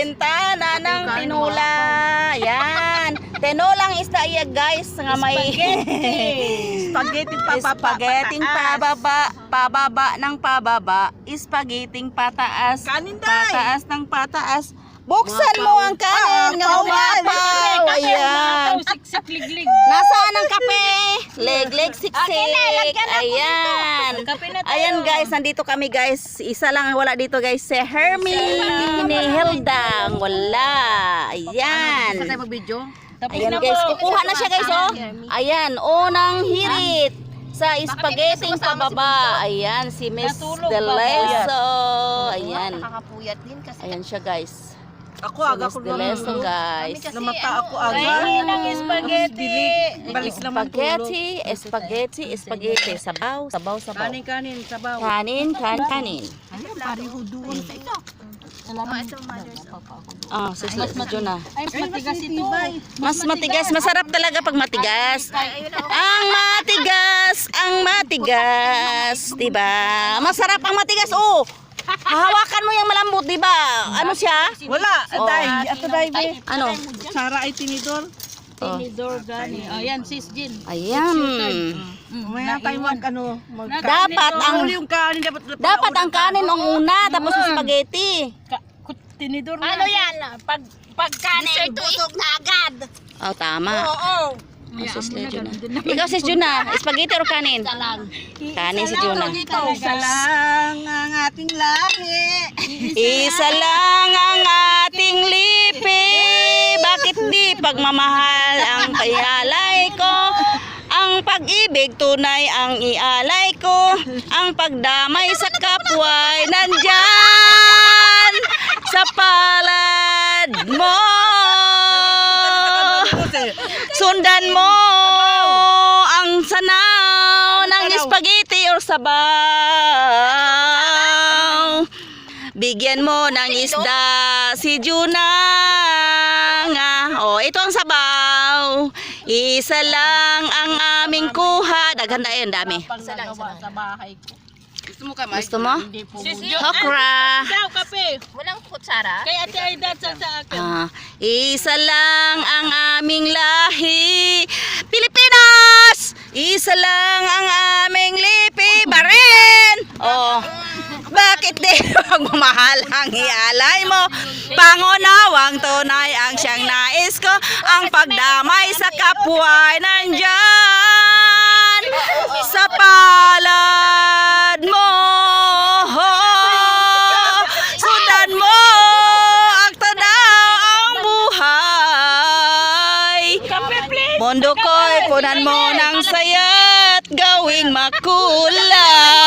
Nagbebenta na ng tinola. Yan. Tinolang isda iya guys nga may Spaghetti spagheting pababa ng pababa, spagheting pataas, Kanin, day. pataas ng pataas. Buksan mo ang kanin nga umapaw. Ayan. Siksik liglig. Nasaan ang kape? Legleg siksik. Ayan. Ayan guys, nandito kami guys. Isa lang ang wala dito guys. Si Hermie ni Hildang. Wala. Ayan. Saan mag-video? Ayan guys, kukuha na siya guys oh. Ayan, unang hirit sa spagheting pababa. Ayan, si Miss Deleso. Ayan. Nakakapuyat din kasi. Ayan siya guys. Ako Si aga Miss ko Deleso guys. namata ako aga. Kainin ng spaghetti. Balik naman tulog. Spaghetti. Sabaw. Kanin, sabaw. Kanin. Pariho doon sa ito. Si Juna. Ay, matigas ito. Mas matigas, masarap talaga pag matigas. Ang matigas, 'di ba? Masarap ang matigas. Oh. Hahawakan mo yung malambot, 'di ba? Ano siya? Wala, Oh. day. Ato day be. Ano? Sara ay tinidor. Oh. Tinidor gani. Ayan, sis Jin. Ayan. Maya tayo Dapat ang yung kanin dapat ang kanin ang una tapos yung spaghetti. Tinidor na. Ano yan? Pag kanin, tusok na agad. Oh, tama. Oo. Sis Juna. Ikaw sis Juna, spaghetti or kanin? Kanin si Juna. Isa lang ang ating lahi. Isa lang ang ating lipi. Bakit di pagmamahal ang ialay ko? Ang pag-ibig tunay ang ialay ko. Ang pagdamay sa kapwa'y nandyan sa palad mo. Sundan mo ang sanaw ng spaghetti or sabaw. Bigyan mo ng isda si Juna nga. Oh, ito ang sabaw. Isa lang ang aming kuha. Daghan na yun, dami. Sa bahay ko. Gusto mo? Sis Okra. Daw kape. Walang kutsara. Kay Ate Aida sa akin. Isa lang ang aming lahi. Pilipinas! Isa lang ang aming lipi. Barin! Oh. Bakit di magmamahal ang ialay mo? Pangunawang tunay ang siyang nais ko. Ang pagdamay sa kapwa ay nandyan sa palad mo. Sundan mo ang tanaw ang buhay. Mundo ko'y punan mo ng saya't gawing makulay.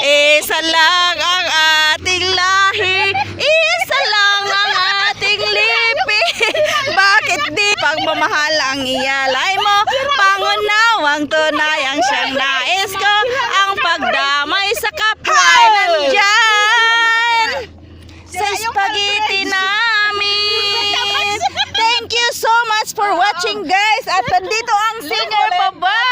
Isa lang ang ating lahi, isa lang ang ating lipi. Bakit di pagmamahal ang iyalay mo? Pangunawang tunay ang siyang nais ko. Ang pagdamay sa kapwa ay nandyan sa spaghetti namin. Thank you so much for watching guys. At nandito ang singer. Bye-bye.